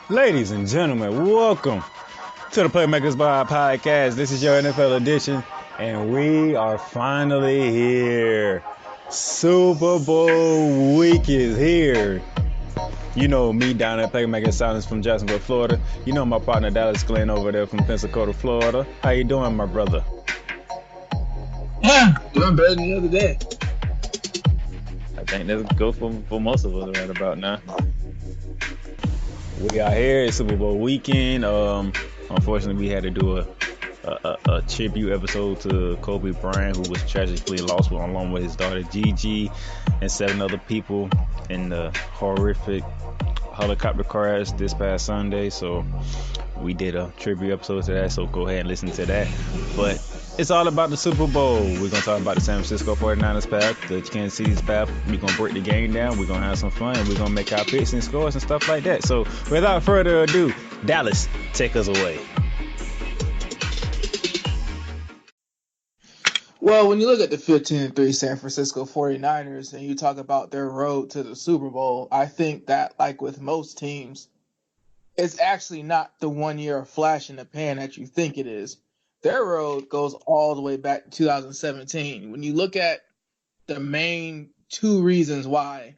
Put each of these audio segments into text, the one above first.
Ladies and gentlemen, welcome to the Playmakers Bar Podcast. This is your NFL edition, and we are finally here. Super Bowl week is here. You know me down at Playmakers Silence from Jacksonville, Florida. You know my partner Dallas Glenn over there from Pensacola, Florida. How you doing, my brother? Yeah, doing better than the other day. I think that's good for most of us right about now. We are here. It's Super Bowl weekend. Unfortunately, we had to do a tribute episode to Kobe Bryant, who was tragically lost along with his daughter Gigi and 7 other people in the horrific helicopter crash this past Sunday. So we did a tribute episode to that. So go ahead and listen to that. But it's all about the Super Bowl. We're going to talk about the San Francisco 49ers path, the Kansas City's path. We're going to break the game down. We're going to have some fun. We're going to make our picks and scores and stuff like that. So without further ado, Dallas, take us away. Well, when you look at the 15-3 San Francisco 49ers and you talk about their road to the Super Bowl, I think that, like with most teams, it's actually not the 1 year flash in the pan that you think it is. Their road goes all the way back to 2017. When you look at the main 2 reasons why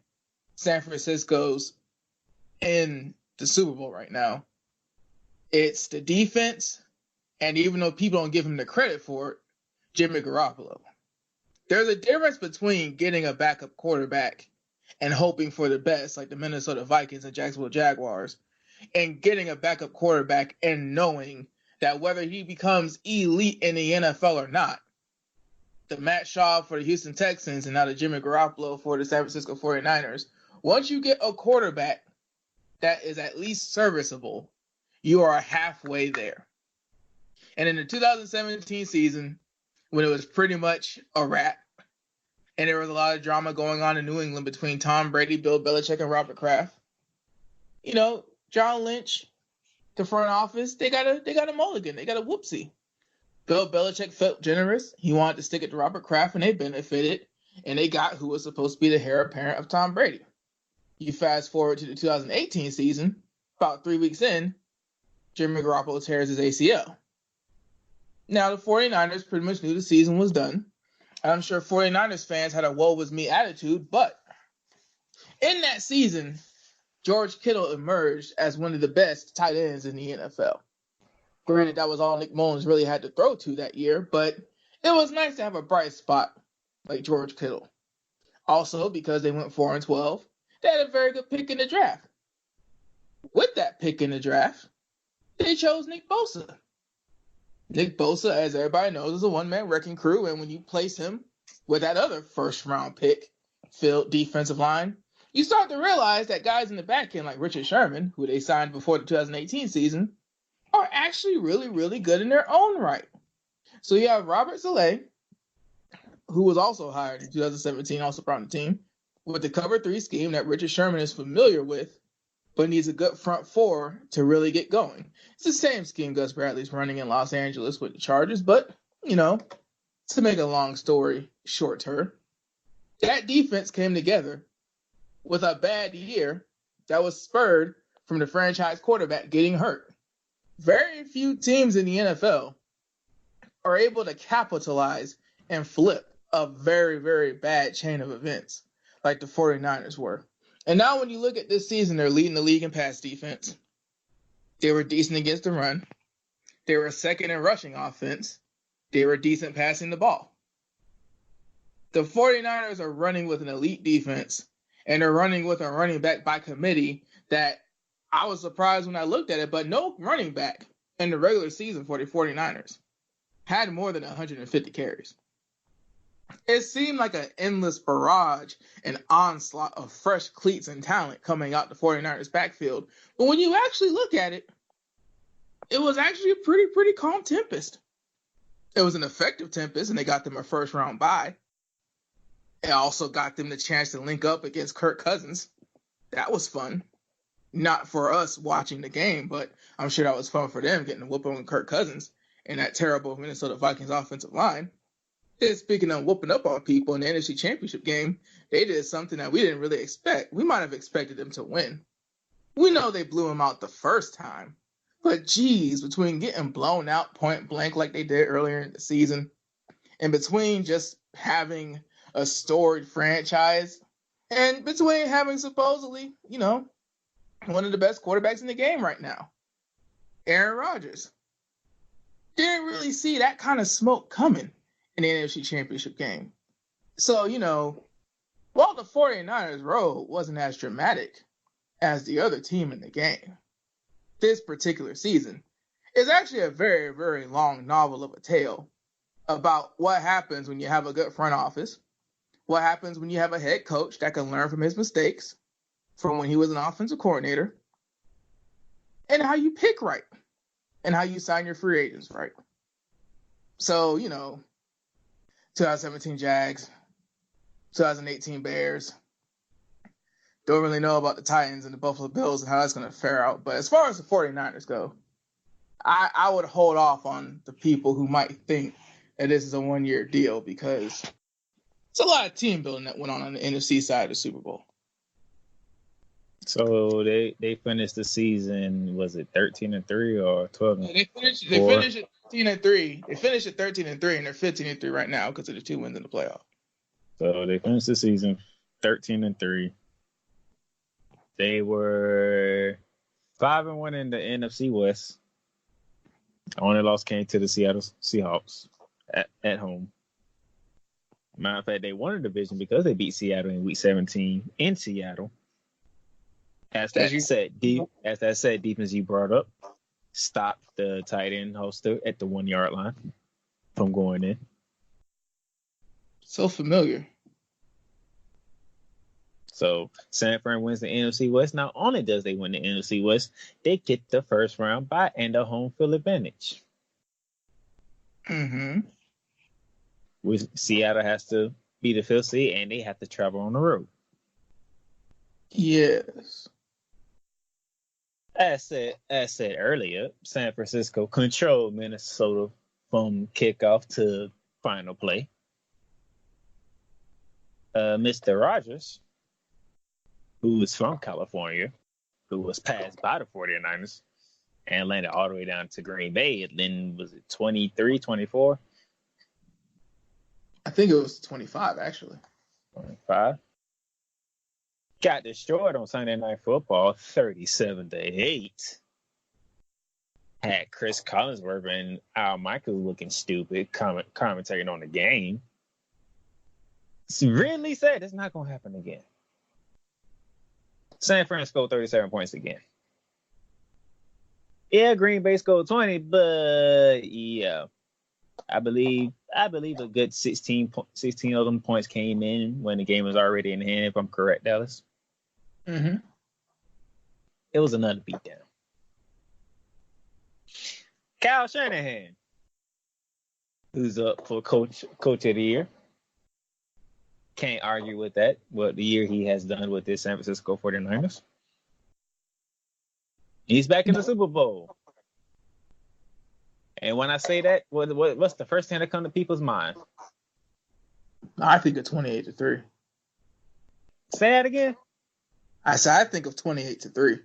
San Francisco's in the Super Bowl right now, it's the defense, and even though people don't give him the credit for it, Jimmy Garoppolo. There's a difference between getting a backup quarterback and hoping for the best, like the Minnesota Vikings and Jacksonville Jaguars, and getting a backup quarterback and knowing that whether he becomes elite in the NFL or not, the Matt Schaub for the Houston Texans and now the Jimmy Garoppolo for the San Francisco 49ers, once you get a quarterback that is at least serviceable, you are halfway there. And in the 2017 season, when it was pretty much a wrap, and there was a lot of drama going on in New England between Tom Brady, Bill Belichick, and Robert Kraft, John Lynch, the front office, they got a mulligan. They got a whoopsie. Bill Belichick felt generous. He wanted to stick it to Robert Kraft, and they benefited, and they got who was supposed to be the heir apparent of Tom Brady. You fast forward to the 2018 season, about 3 weeks in, Jimmy Garoppolo tears his ACL. Now, the 49ers pretty much knew the season was done. I'm sure 49ers fans had a woe was me attitude, but in that season, George Kittle emerged as one of the best tight ends in the NFL. Granted, that was all Nick Mullins really had to throw to that year, but it was nice to have a bright spot like George Kittle. Also, because they went 4-12, they had a very good pick in the draft. With that pick in the draft, they chose Nick Bosa. Nick Bosa, as everybody knows, is a one-man wrecking crew, and when you place him with that other first-round pick, filled defensive line, you start to realize that guys in the back end like Richard Sherman, who they signed before the 2018 season, are actually really, really good in their own right. So you have Robert Saleh, who was also hired in 2017, also brought on the team, with the cover 3 scheme that Richard Sherman is familiar with, but needs a good front 4 to really get going. It's the same scheme Gus Bradley's running in Los Angeles with the Chargers, but, to make a long story shorter, that defense came together with a bad year that was spurred from the franchise quarterback getting hurt. Very few teams in the NFL are able to capitalize and flip a very, very bad chain of events like the 49ers were. And now when you look at this season, they're leading the league in pass defense. They were decent against the run. They were second in rushing offense. They were decent passing the ball. The 49ers are running with an elite defense, and they're running with a running back by committee that I was surprised when I looked at it, but no running back in the regular season for the 49ers had more than 150 carries. It seemed like an endless barrage and onslaught of fresh cleats and talent coming out the 49ers backfield. But when you actually look at it, it was actually a pretty calm tempest. It was an effective tempest, and they got them a first-round bye. It also got them the chance to link up against Kirk Cousins. That was fun. Not for us watching the game, but I'm sure that was fun for them, getting a whoop on Kirk Cousins and that terrible Minnesota Vikings offensive line. And speaking of whooping up on people in the NFC Championship game, they did something that we didn't really expect. We might have expected them to win. We know they blew him out the first time. But geez, between getting blown out point blank like they did earlier in the season, and between just having a storied franchise, and between having supposedly, one of the best quarterbacks in the game right now, Aaron Rodgers, didn't really see that kind of smoke coming in the NFC Championship game. So, while the 49ers road wasn't as dramatic as the other team in the game, this particular season is actually a very, very long novel of a tale about what happens when you have a good front office, what happens when you have a head coach that can learn from his mistakes from when he was an offensive coordinator, and how you pick right, and how you sign your free agents right. So, 2017 Jags, 2018 Bears. Don't really know about the Titans and the Buffalo Bills and how that's going to fare out. But as far as the 49ers go, I would hold off on the people who might think that this is a one-year deal, because it's a lot of team building that went on the NFC side of the Super Bowl. So they finished the season, was it 13-3 or 12? Yeah, they finished at 13-3. They finished at 13-3, and they're 15-3 right now because of the 2 wins in the playoff. So they finished the season 13-3. They were 5-1 in the NFC West. The only loss came to the Seattle Seahawks at home. Matter of fact, they won the division because they beat Seattle in Week 17 in Seattle. As that said defense you brought up, stopped the tight end holster at the 1 yard line from going in. So familiar. So San Fran wins the NFC West. Not only does they win the NFC West, they get the first round bye and a home field advantage. Mm-hmm. Seattle has to be the 5th seed, and they have to travel on the road. Yes. As said earlier, San Francisco controlled Minnesota from kickoff to final play. Mr. Rogers, who was from California, who was passed by the 49ers and landed all the way down to Green Bay. And then was it 23, 24? I think it was 25, actually. 25. Got destroyed on Sunday Night Football, 37-8. Had Chris Collinsworth and Al Michaels looking stupid, commentating on the game. Really said it's not going to happen again. San Fran scored 37 points again. Yeah, Green Bay scored 20, but yeah, I believe a good 16 of them points came in when the game was already in hand, if I'm correct, Dallas. Mm-hmm. It was another beatdown. Kyle Shanahan, who's up for coach of the year. Can't argue with that, what the year he has done with this San Francisco 49ers. He's back in the Super Bowl. And when I say that, what's the first thing that comes to people's mind? I think of 28-3. Say that again? I think of 28-3.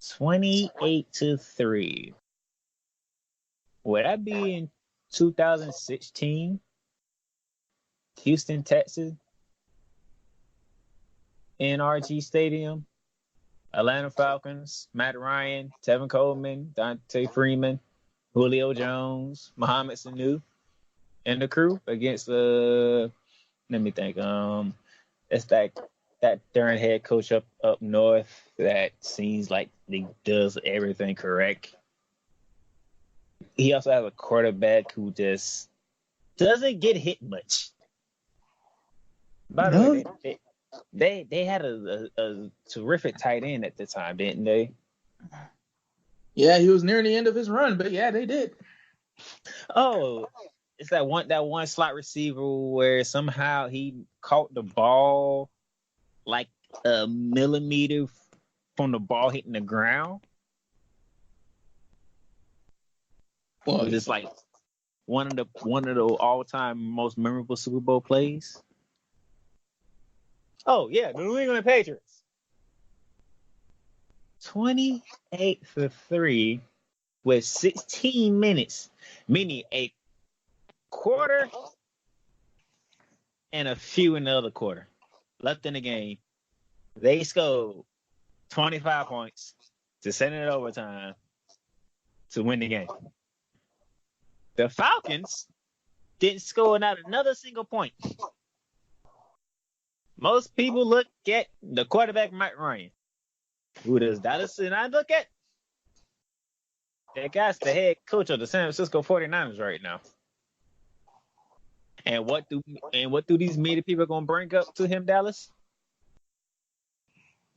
28-3. Would that be in 2016? Houston, Texas, NRG Stadium, Atlanta Falcons, Matt Ryan, Tevin Coleman, Dante Freeman, Julio Jones, Mohamed Sanu, and the crew against let me think. It's that darn head coach up north that seems like he does everything correct. He also has a quarterback who just doesn't get hit much. By the way, they had a terrific tight end at the time, didn't they? Yeah, he was near the end of his run, but yeah, they did. Oh, it's that one slot receiver where somehow he caught the ball like a millimeter from the ball hitting the ground. Well, it's like one of the all-time most memorable Super Bowl plays. Oh yeah, the New England Patriots. 28 for 3 with 16 minutes, meaning a quarter and a few in the other quarter left in the game. They scored 25 points to send it overtime to win the game. The Falcons didn't score not another single point. Most people look at the quarterback, Mike Ryan. Who does Dallas and I look at? That guy's the head coach of the San Francisco 49ers right now. And what do these media people gonna bring up to him, Dallas?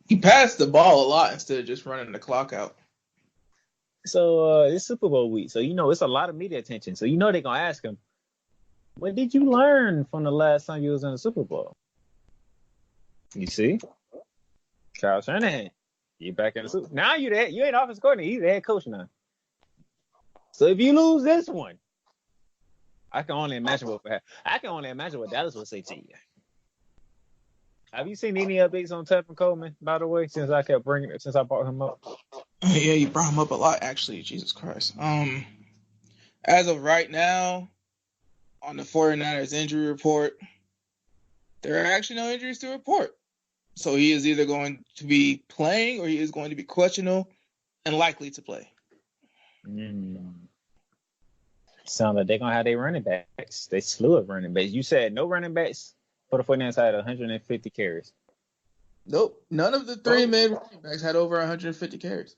He passed the ball a lot instead of just running the clock out. So it's Super Bowl week, so it's a lot of media attention. So they're gonna ask him, what did you learn from the last time you was in the Super Bowl? You see, Kyle Shanahan, you back in the Super Bowl. Now you ain't offensive coordinator, he's the head coach now. So if you lose this one, I can only imagine what Dallas would say to you. Have you seen any updates on Tevin Coleman, by the way, since I brought him up? Yeah, you brought him up a lot, actually. Jesus Christ. As of right now, on the 49ers injury report, there are actually no injuries to report. So he is either going to be playing or he is going to be questionable and likely to play. Sound like they're going to have their running backs. They slew of running backs. You said no running backs for the 49ers had 150 carries. Nope. None of the three main running backs had over 150 carries.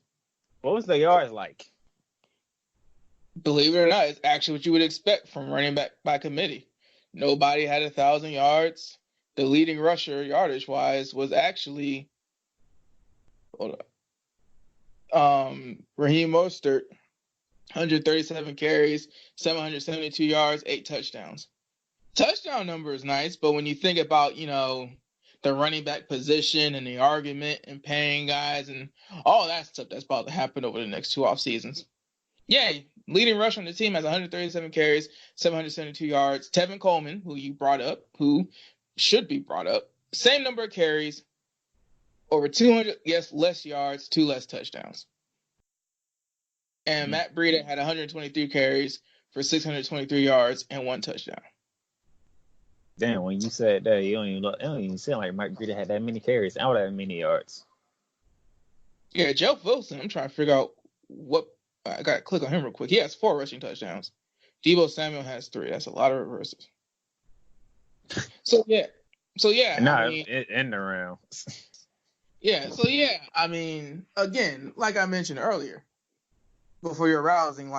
What was the yards like? Believe it or not, it's actually what you would expect from running back by committee. Nobody had 1,000 yards. The leading rusher, yardage-wise, was actually Raheem Mostert, 137 carries, 772 yards, 8 touchdowns. Touchdown number is nice, but when you think about, the running back position and the argument and paying guys and all that stuff that's about to happen over the next 2 off seasons. Yeah, leading rusher on the team has 137 carries, 772 yards. Tevin Coleman, who you brought up, who should be brought up, same number of carries, over 200, less yards, 2 less touchdowns. And Matt Breida had 123 carries for 623 yards and 1 touchdown. Damn, when you said that, it don't even sound like Mike Breida had that many carries and that many yards. Yeah, Joe Wilson, I'm trying to figure out what – I got to click on him real quick. He has 4 rushing touchdowns. Deebo Samuel has 3. That's a lot of reverses. So, yeah. In the round. Yeah, again, like I mentioned earlier, before you're arousing,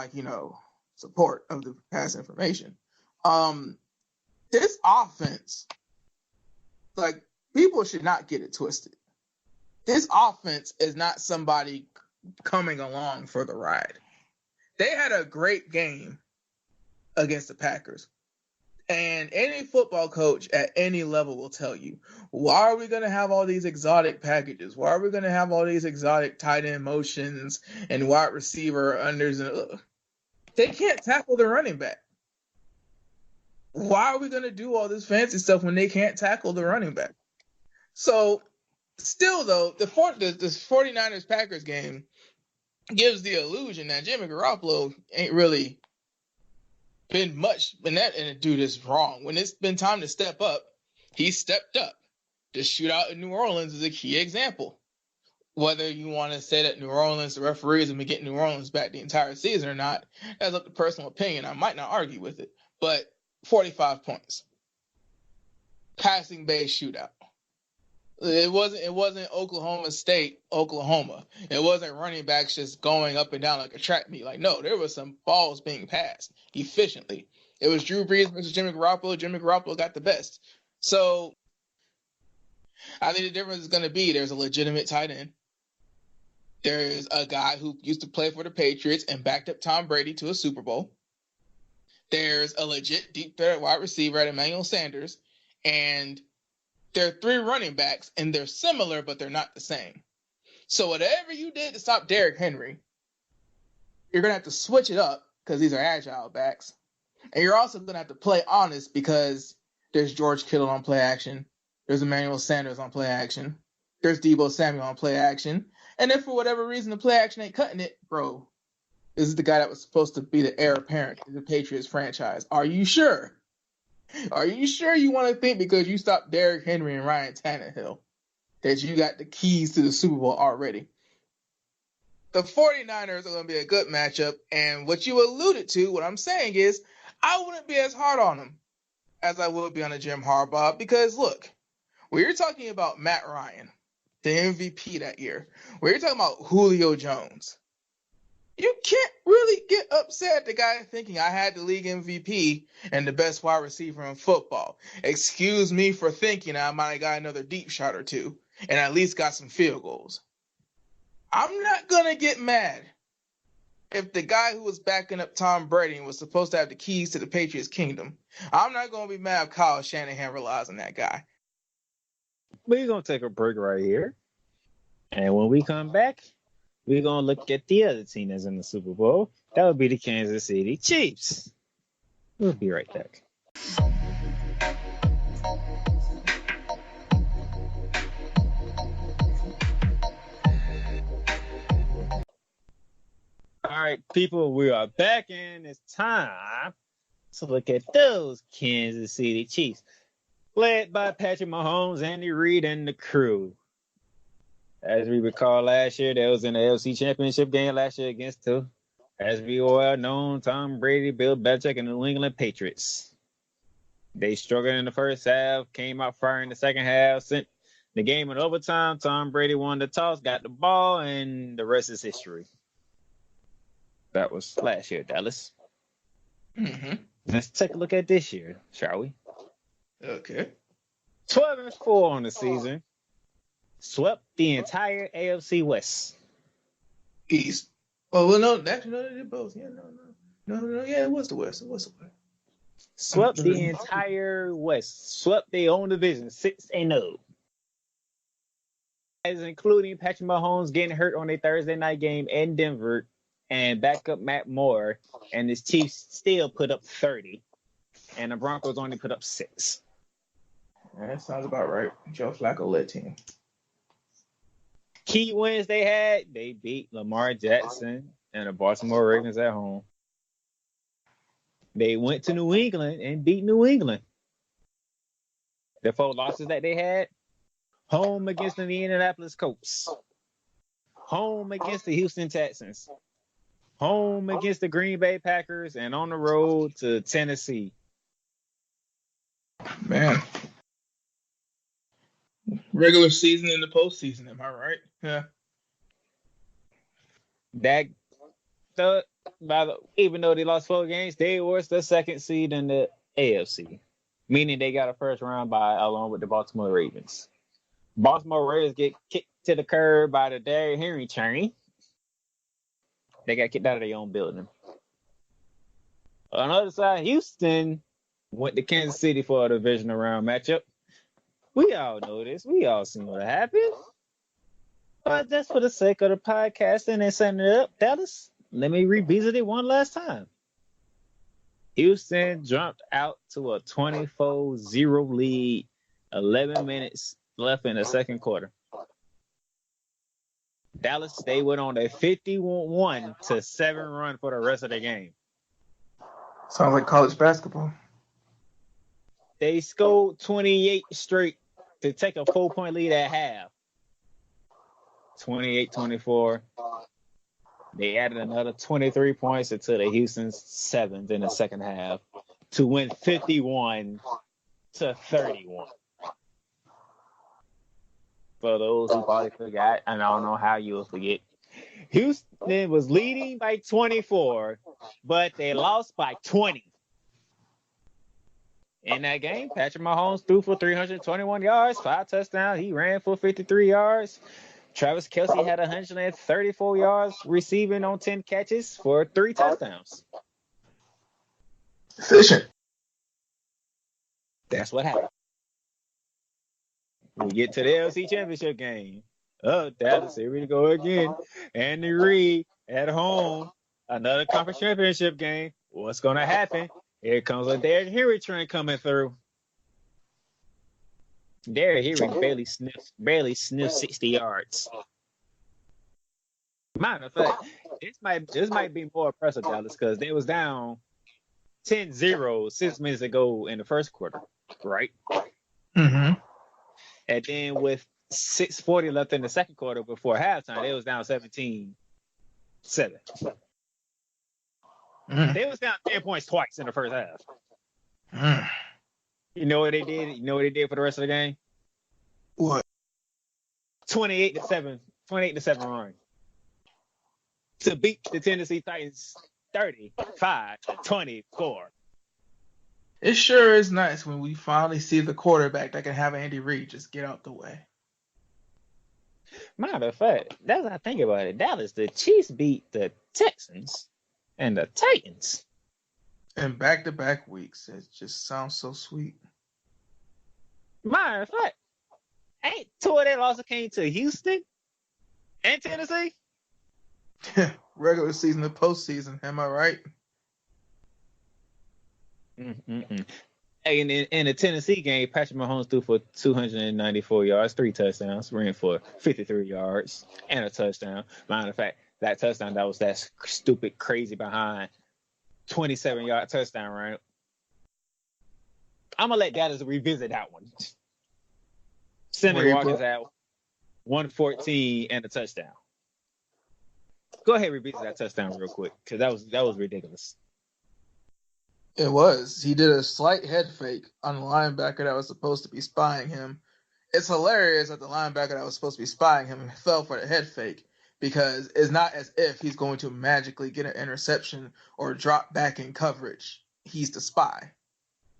support of the past information, this offense, people should not get it twisted. This offense is not somebody coming along for the ride. They had a great game against the Packers. And any football coach at any level will tell you, why are we going to have all these exotic packages? Why are we going to have all these exotic tight end motions and wide receiver unders? They can't tackle the running back. Why are we going to do all this fancy stuff when they can't tackle the running back? So, still, though, the 49ers-Packers game gives the illusion that Jimmy Garoppolo ain't really been much in that, and dude is wrong. When it's been time to step up, he stepped up. The shootout in New Orleans is a key example. Whether you want to say that New Orleans, the referees have been getting New Orleans back the entire season or not, that's up to personal opinion. I might not argue with it, but 45 points. Passing base shootout. It wasn't Oklahoma State, Oklahoma. It wasn't running backs just going up and down like a track meet. No, there was some balls being passed efficiently. It was Drew Brees versus Jimmy Garoppolo. Jimmy Garoppolo got the best. So I think the difference is going to be there's a legitimate tight end. There's a guy who used to play for the Patriots and backed up Tom Brady to a Super Bowl. There's a legit deep threat wide receiver at Emmanuel Sanders. And there are 3 running backs, and they're similar, but they're not the same. So whatever you did to stop Derrick Henry, you're going to have to switch it up because these are agile backs. And you're also going to have to play honest because there's George Kittle on play action. There's Emmanuel Sanders on play action. there's Deebo Samuel on play action. And if for whatever reason the play action ain't cutting it, bro, this is the guy that was supposed to be the heir apparent to the Patriots franchise. Are you sure? Are you sure you want to think because you stopped Derrick Henry and Ryan Tannehill that you got the keys to the Super Bowl already? The 49ers are going to be a good matchup. And what you alluded to, what I'm saying is, I wouldn't be as hard on them as I would be on a Jim Harbaugh. Because, look, when you're talking about Matt Ryan, the MVP that year, when you're talking about Julio Jones, you can't really get upset at the guy thinking I had the league MVP and the best wide receiver in football. Excuse me for thinking I might have got another deep shot or two and at least got some field goals. I'm not going to get mad if the guy who was backing up Tom Brady and was supposed to have the keys to the Patriots kingdom. I'm not going to be mad if Kyle Shanahan relies on that guy. We're going to take a break right here. And when we come back, we're going to look at the other team that's in the Super Bowl. That would be the Kansas City Chiefs. We'll be right back. All right, people, we are back, and it's time to look at those Kansas City Chiefs, led by Patrick Mahomes, Andy Reid, and the crew. As we recall last year, that was in the AFC Championship game last year against the, as we all know, Tom Brady, Bill Belichick, and the New England Patriots. They struggled in the first half, came out firing in the second half, sent the game in overtime. Tom Brady won the toss, got the ball, and the rest is history. That was last year, Dallas. Mm-hmm. Let's take a look at this year, shall we? Okay. 12-4 on the season. Swept the entire AFC West. East. Oh, well, no, actually, no, they did both. Yeah, no. Yeah, it was the West. It was the West. Swept the entire West. Swept their own division, 6-0. As including Patrick Mahomes getting hurt on a Thursday night game in Denver and backup Matt Moore, and his Chiefs still put up 30, and the Broncos only put up 6. That sounds about right. Joe Flacco led team. Key wins they had, they beat Lamar Jackson and the Baltimore Ravens at home. They went to New England and beat New England. The 4 losses that they had, home against the Indianapolis Colts, home against the Houston Texans, home against the Green Bay Packers, and on the road to Tennessee. Man. Regular season and the postseason, am I right? Yeah. Even though they lost 4 games, they were the second seed in the AFC, meaning they got a first round bye along with the Baltimore Ravens. Baltimore Ravens get kicked to the curb by the Derrick Henry train. They got kicked out of their own building. On the other side, Houston went to Kansas City for a divisional round matchup. We all know this. We all seen what happened. But just for the sake of the podcasting and setting it up, Dallas, let me revisit it one last time. Houston jumped out to a 24-0 lead, 11 minutes left in the second quarter. Dallas, they went on a 51-7 run for the rest of the game. Sounds like college basketball. They scored 28 straight to take a 4-point lead at half. 28-24. They added another 23 points until the Houston's 7th in the second half to win 51-31. For those who probably forgot, and I don't know how you'll forget, Houston was leading by 24, but they lost by 20. In that game, Patrick Mahomes threw for 321 yards, 5 touchdowns. He ran for 53 yards. Travis Kelce had 134 yards receiving on 10 catches for 3 touchdowns. Efficient. That's what happened. We get to the AFC Championship game. Oh, Dallas, here we go again. Andy Reid at home. Another conference championship game. What's going to happen? Here comes a Derrick Henry train coming through. Derrick Henry barely sniffed 60 yards. Matter of fact, this might be more impressive, Dallas, because they was down 10-0 6 minutes ago in the first quarter, right? Mm-hmm. And then with 6:40 left in the second quarter before halftime, they was down 17-7. They was down 10 points twice in the first half. You know what they did? You know what they did for the rest of the game? What? 28-7 run to beat the Tennessee Titans 35-24. It sure is nice when we finally see the quarterback that can have Andy Reid just get out the way. Matter of fact, that's what I think about it. Dallas, the Chiefs beat the Texans and the Titans. In back-to-back weeks. It just sounds so sweet. Matter of fact, ain't two of their losses came to Houston and Tennessee? Regular season to postseason, am I right? Hey, in the Tennessee game, Patrick Mahomes threw for 294 yards, 3 touchdowns, ran for 53 yards and a touchdown. Matter of fact, that touchdown, that was that stupid, crazy behind 27-yard touchdown, right? I'm going to let Dallas revisit that one. Sammy Watkins had 114 and a touchdown. Go ahead and revisit that touchdown real quick, because that was ridiculous. It was. He did a slight head fake on the linebacker that was supposed to be spying him. It's hilarious that the linebacker that was supposed to be spying him fell for the head fake, because it's not as if he's going to magically get an interception or drop back in coverage. He's the spy.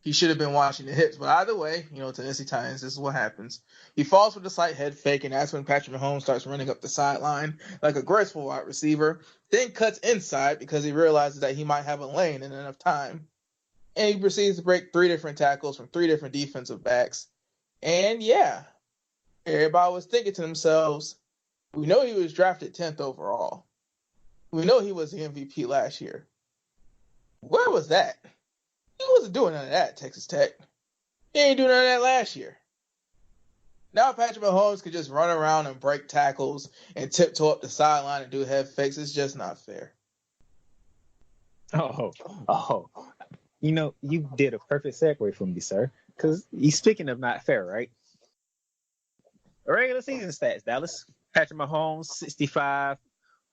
He should have been watching the hips. But either way, Tennessee Titans, this is what happens. He falls for the slight head fake, and that's when Patrick Mahomes starts running up the sideline like a graceful wide receiver, then cuts inside because he realizes that he might have a lane in enough time. And he proceeds to break 3 different tackles from 3 different defensive backs. And yeah, everybody was thinking to themselves, we know he was drafted 10th overall. We know he was the MVP last year. Where was that? He wasn't doing none of that at Texas Tech. He ain't doing none of that last year. Now Patrick Mahomes could just run around and break tackles and tiptoe up the sideline and do head fakes. It's just not fair. Oh. You did a perfect segue for me, sir. Because you're speaking of not fair, right? Regular season stats, Dallas. Patrick Mahomes,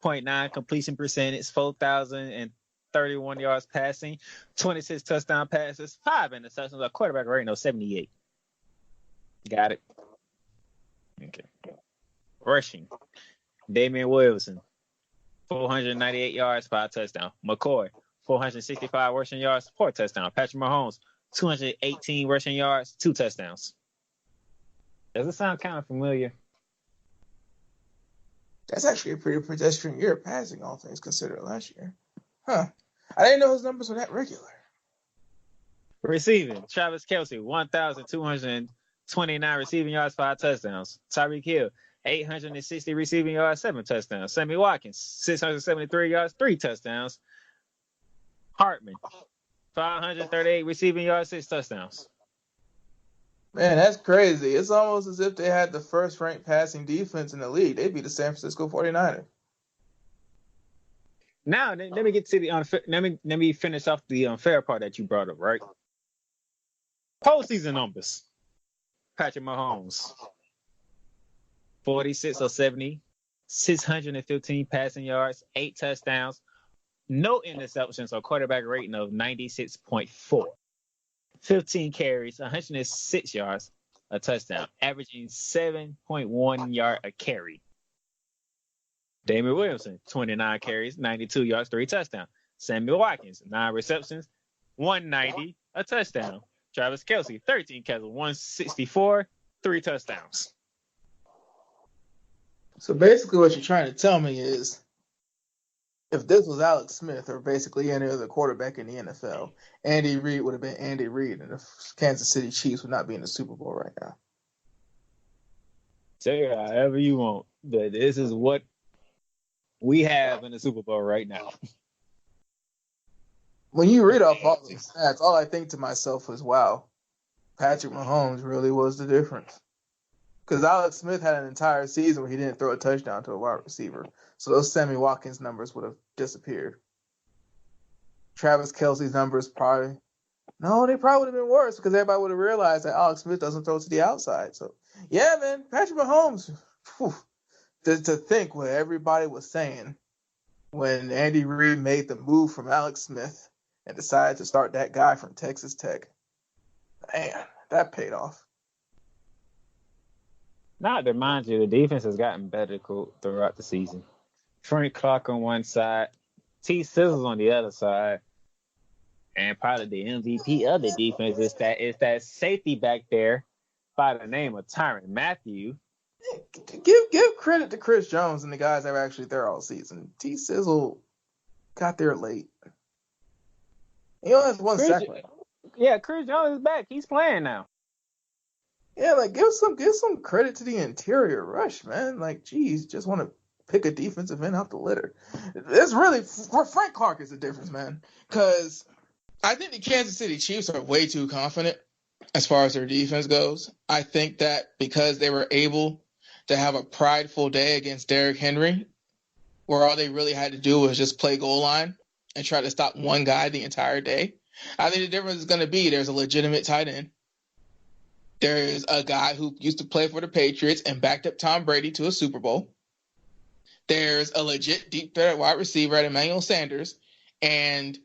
65.9 completion percentage, 4,031 yards passing, 26 touchdown passes, 5 interceptions, a quarterback rating of 78. Got it. Okay. Rushing. Damian Wilson, 498 yards, 5 touchdowns. McCoy, 465 rushing yards, 4 touchdowns. Patrick Mahomes, 218 rushing yards, 2 touchdowns. Does it sound kind of familiar? That's actually a pretty pedestrian year passing, all things considered, last year. Huh. I didn't know his numbers were that regular. Receiving, Travis Kelce, 1,229 receiving yards, 5 touchdowns. Tyreek Hill, 860 receiving yards, 7 touchdowns. Sammy Watkins, 673 yards, 3 touchdowns. Hartman, 538 receiving yards, 6 touchdowns. Man, that's crazy. It's almost as if they had the first-ranked passing defense in the league. They'd be the San Francisco 49ers. Now, let me get to the unfair. Let me finish off the unfair part that you brought up, right? Postseason numbers. Patrick Mahomes, 46 of 70, 615 passing yards, 8 touchdowns, no interceptions, or quarterback rating of 96.4. 15 carries, 106 yards, a touchdown, averaging 7.1 yard a carry. Damian Williamson, 29 carries, 92 yards, 3 touchdowns. Sammy Watkins, 9 receptions, 190, a touchdown. Travis Kelce, 13 catches, 164, 3 touchdowns. So basically what you're trying to tell me is, if this was Alex Smith or basically any other quarterback in the NFL, Andy Reid would have been Andy Reid, and the Kansas City Chiefs would not be in the Super Bowl right now. Say it however you want, but this is what we have in the Super Bowl right now. When you read off all these stats, all I think to myself is, wow, Patrick Mahomes really was the difference. Because Alex Smith had an entire season where he didn't throw a touchdown to a wide receiver. So those Sammy Watkins numbers would have disappeared. Travis Kelce's numbers probably they probably would have been worse because everybody would have realized that Alex Smith doesn't throw to the outside. So yeah, man, Patrick Mahomes. Whew, to think what everybody was saying when Andy Reid made the move from Alex Smith and decided to start that guy from Texas Tech. Man, that paid off. Not to mind you, the defense has gotten better throughout the season. Frank Clark on one side, T. Sizzles on the other side, and probably the MVP of the defense is that safety back there by the name of Tyrann Mathieu. Give credit to Chris Jones and the guys that were actually there all season. T. Sizzle got there late. He only has one sack. Yeah, Chris Jones is back. He's playing now. Yeah, like give some credit to the interior rush, man. Like, geez, just want to pick a defensive end off the litter. It's really Frank Clark is the difference, man. Because I think the Kansas City Chiefs are way too confident as far as their defense goes. I think that because they were able to have a prideful day against Derrick Henry, where all they really had to do was just play goal line and try to stop one guy the entire day. I think the difference is going to be there's a legitimate tight end. There's a guy who used to play for the Patriots and backed up Tom Brady to a Super Bowl. There's a legit deep threat wide receiver at Emmanuel Sanders. And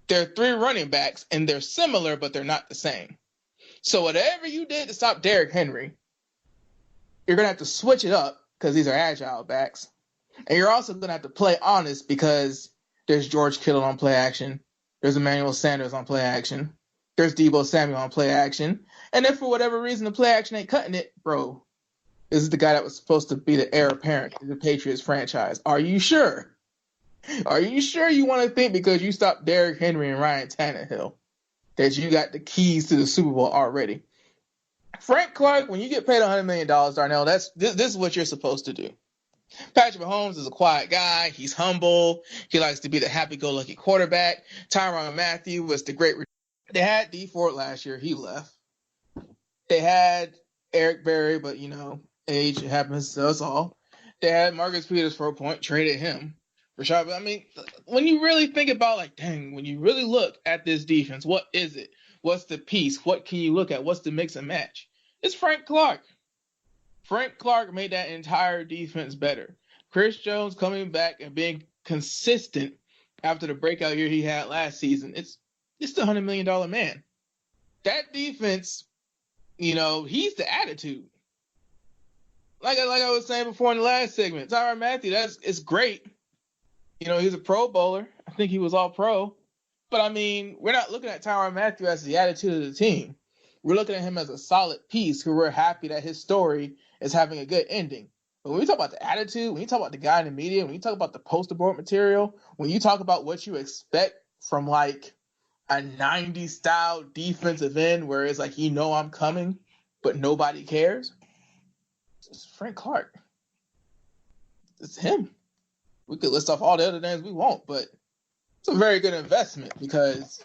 there are 3 running backs, and they're similar, but they're not the same. So whatever you did to stop Derrick Henry, you're going to have to switch it up because these are agile backs. And you're also going to have to play honest because there's George Kittle on play action. There's Emmanuel Sanders on play action. There's Deebo Samuel on play action. And if for whatever reason the play action ain't cutting it, bro, this is the guy that was supposed to be the heir apparent to the Patriots franchise. Are you sure? Are you sure you want to think because you stopped Derrick Henry and Ryan Tannehill that you got the keys to the Super Bowl already? Frank Clark, when you get paid $100 million, Darnell, this is what you're supposed to do. Patrick Mahomes is a quiet guy. He's humble. He likes to be the happy-go-lucky quarterback. Tyrann Mathieu was the great. They had D Ford last year. He left. They had Eric Berry, but, age happens to us all. They had Marcus Peters for a point, traded him. Rashad, I mean, when you really think about, when you really look at this defense, what is it? What's the piece? What can you look at? What's the mix and match? It's Frank Clark. Frank Clark made that entire defense better. Chris Jones coming back and being consistent after the breakout year he had last season. It's the $100 million man. That defense, he's the attitude. Like I was saying before in the last segment, Tyrann Mathieu, it's great. He's a Pro Bowler. I think he was all pro. But, I mean, we're not looking at Tyrann Mathieu as the attitude of the team. We're looking at him as a solid piece who we're happy that his story is having a good ending. But when we talk about the attitude, when you talk about the guy in the media, when you talk about the poster board material, when you talk about what you expect from a 90s style defensive end where it's I'm coming, but nobody cares, it's Frank Clark. It's him. We could list off all the other names we want, but it's a very good investment because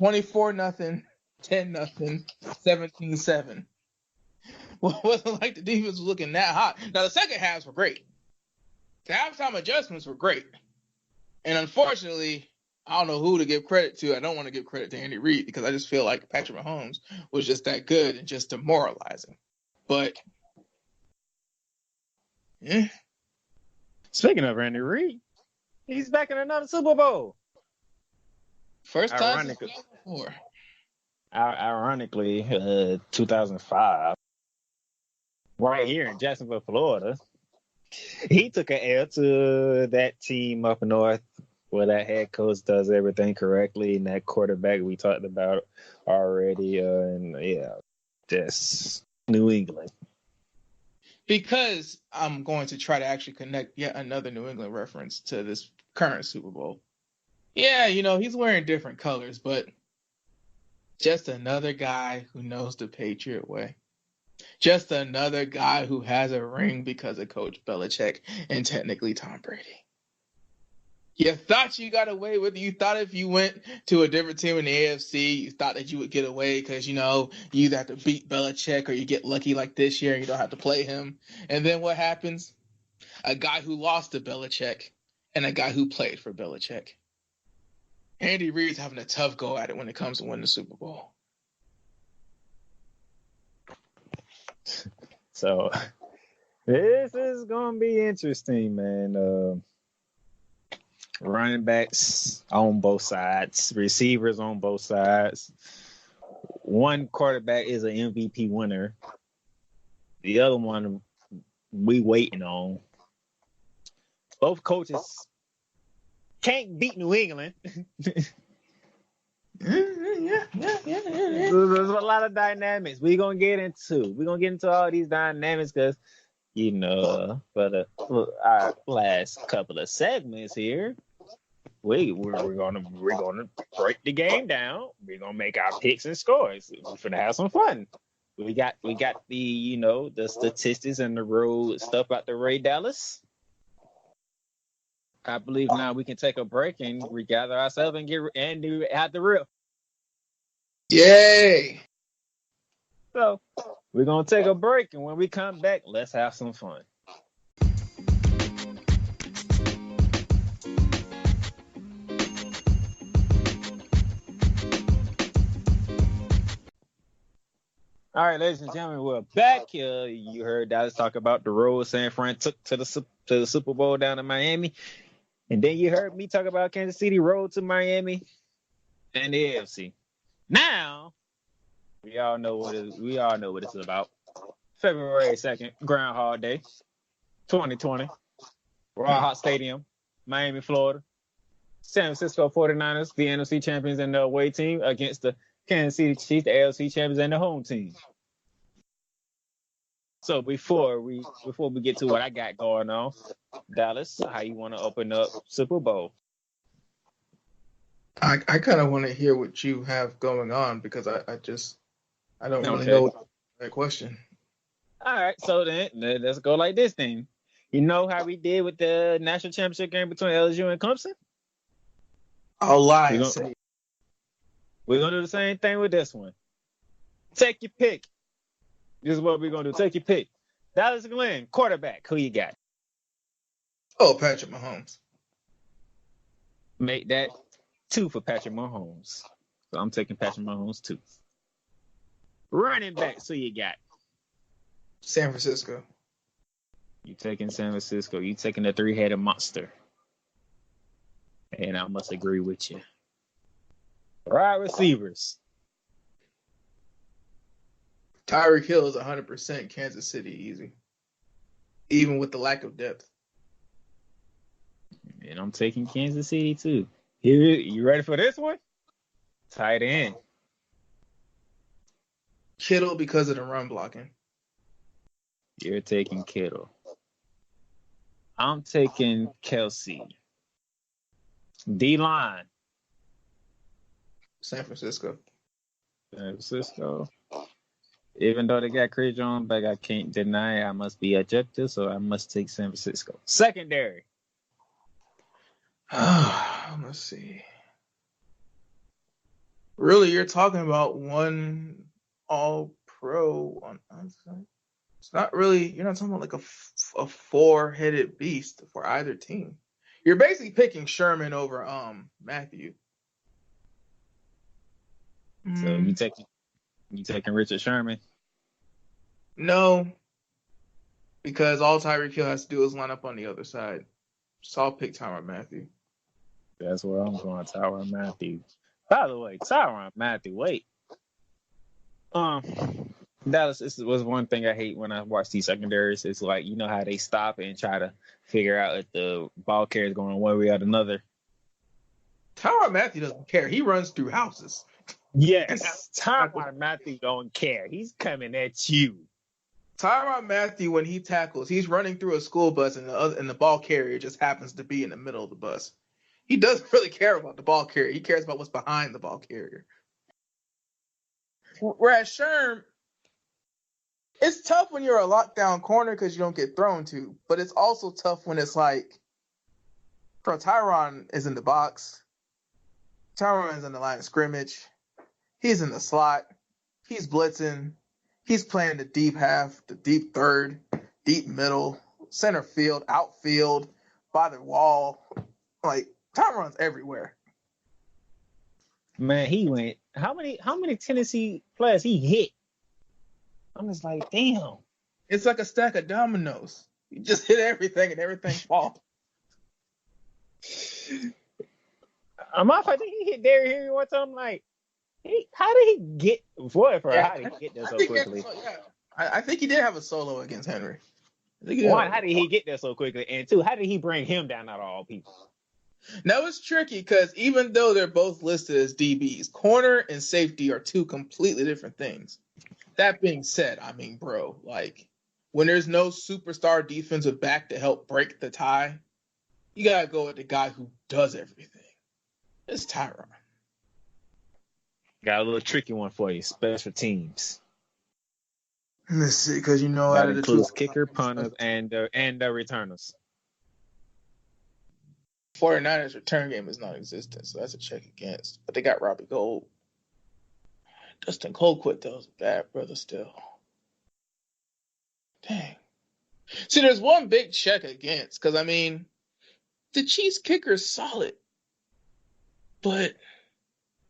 24-0, 10-0, 17-7. Well, it wasn't like the defense was looking that hot. Now, the second halves were great. The halftime adjustments were great. And unfortunately, I don't know who to give credit to. I don't want to give credit to Andy Reid because I just feel like Patrick Mahomes was just that good and just demoralizing. But, yeah. Speaking of Andy Reid, he's back in another Super Bowl. First time since 2004. Ironically, 2005, right here in Jacksonville, Florida, he took an L to that team up north where that head coach does everything correctly and that quarterback we talked about already. Just New England. Because I'm going to try to actually connect yet another New England reference to this current Super Bowl. Yeah, he's wearing different colors, but just another guy who knows the Patriot way. Just another guy who has a ring because of Coach Belichick and technically Tom Brady. You thought you got away with it. You thought if you went to a different team in the AFC, you thought that you would get away because, you either have to beat Belichick or you get lucky like this year and you don't have to play him. And then what happens? A guy who lost to Belichick and a guy who played for Belichick. Andy Reid's having a tough go at it when it comes to winning the Super Bowl. So this is gonna be interesting, man. Running backs on both sides, receivers on both sides. One quarterback is an MVP winner. The other one we waiting on. Both coaches can't beat New England. Yeah. There's a lot of dynamics we're gonna get into all these dynamics because for our last couple of segments here, we're gonna break the game down. We're gonna make our picks and scores. We're gonna have some fun. We got the the statistics and the road stuff about the Ray Dallas. I believe now we can take a break and regather ourselves and do at the real. Yay! So we're gonna take a break, and when we come back, let's have some fun. All right, ladies and gentlemen, we're back. You heard Dallas talk about the road San Fran took to the Super Bowl down in Miami, and then you heard me talk about Kansas City road to Miami and the AFC. Now we all know what it's about. February 2nd, Groundhog Day, 2020, Rawhawk Stadium, Miami, Florida. San Francisco 49ers, the NFC champions and the away team against the Kansas City Chiefs, the AFC champions and the home team. So before we get to what I got going on, Dallas, how you want to open up Super Bowl? I kind of want to hear what you have going on because I don't really know that question. All right, so then let's go like this then. You know how we did with the national championship game between LSU and Clemson? I'll lie and say we're going to do the same thing with this one. Take your pick. This is what we're going to do. Take your pick. Dallas Glenn, quarterback. Who you got? Oh, Patrick Mahomes. Make that 2 for Patrick Mahomes. So I'm taking Patrick Mahomes 2. Running back. Who you got? San Francisco. You taking San Francisco. You taking the 3-headed monster. And I must agree with you. Wide receivers. Tyreek Hill is 100% Kansas City easy, even with the lack of depth. And I'm taking Kansas City too. You ready for this one? Tight end. Kittle because of the run blocking. You're taking Kittle. I'm taking Kelce. D-line. San Francisco. San Francisco. Even though they got Chris Jones back, I can't deny I must be objective, so I must take San Francisco. Secondary. Let's see. Really, you're talking about one all-pro on onside? It's not really. You're not talking about like a 4-headed beast for either team. You're basically picking Sherman over Matthew. So you taking Richard Sherman? No, because all Tyreek Hill has to do is line up on the other side. So I'll pick Tyrann Mathieu. That's where I'm going, Tyrann Mathieu. By the way, Tyrann Mathieu, wait. Dallas, this was one thing I hate when I watch these secondaries. It's like, you know how they stop and try to figure out if the ball carrier is going one way or another. Tyrann Mathieu doesn't care. He runs through houses. Yes, Tyrann Mathieu don't care. He's coming at you. Tyrann Mathieu, when he tackles, he's running through a school bus and the ball carrier just happens to be in the middle of the bus. He doesn't really care about the ball carrier. He cares about what's behind the ball carrier. Whereas Sherm, it's tough when you're a lockdown corner because you don't get thrown to, but it's also tough when it's like Bro, Tyron is in the box. Tyron's in the line of scrimmage. He's in the slot. He's blitzing. He's playing the deep half, the deep third, deep middle, center field, outfield, by the wall. Like, Tyron's everywhere. Man, he went. How many Tennessee players he hit? I'm just like, damn. It's like a stack of dominoes. You just hit everything and everything falls. I think he hit Derrick Henry one time. Like, how did he get? How did he get there so quickly? I think he did have a solo against Henry. One, how did he get there so quickly? And two, how did he bring him down out of all people? Now it's tricky because even though they're both listed as DBs, corner and safety are two completely different things. That being said, I mean, bro, like when there's no superstar defensive back to help break the tie, you gotta go with the guy who does everything. It's Tyron. Got a little tricky one for you. Special teams. Let's see, because you know that includes kicker, punters, and returners. 49ers return game is non-existent, so that's a check against. But they got Robbie Gould. Dustin Colquitt, though, is a bad brother still. Dang. See, there's one big check against, because, I mean, the Chiefs kicker is solid, but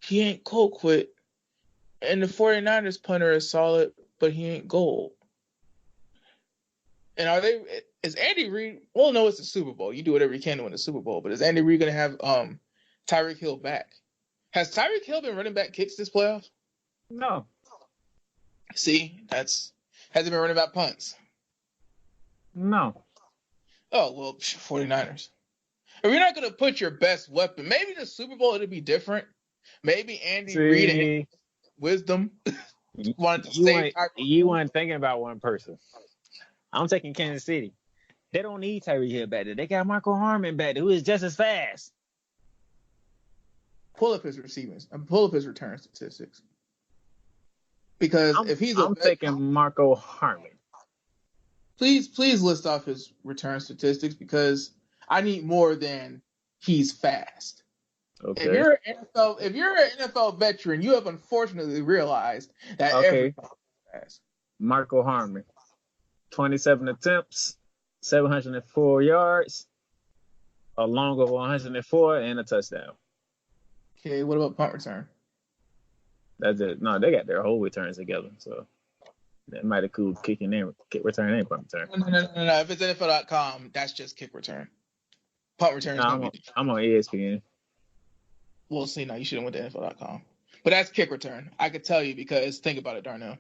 he ain't Colquitt. And the 49ers punter is solid, but he ain't Gould. And is Andy Reid, well, no, it's the Super Bowl. You do whatever you can to win the Super Bowl, but is Andy Reid going to have Tyreek Hill back? Has Tyreek Hill been running back kicks this playoff? No. See, has he been running back punts? No. Oh, well, 49ers. If you're not going to put your best weapon, maybe the Super Bowl, it'll be different. Maybe Andy Reid and wisdom wanted to save Tyreek. You weren't thinking about one person. I'm taking Kansas City. They don't need Tyreek Hill back there. They got Michael Harmon back there, who is just as fast. Pull up his receivers and pull up his return statistics. Because if he's I'm taking Marco Harmon. Please list off his return statistics because I need more than he's fast. Okay. If you're an NFL veteran, you have unfortunately realized that everybody's fast. Marco Harmon, 27 attempts, 704 yards, a long of 104, and a touchdown. Okay, what about punt return? That's it. No, they got their whole returns together, so that might include kick return and punt return. No. If it's NFL.com, that's just kick return. Punt return is going to be. I'm on ESPN. Well, see, now you should have went to NFL.com. But that's kick return. I could tell you because think about it, Darnell.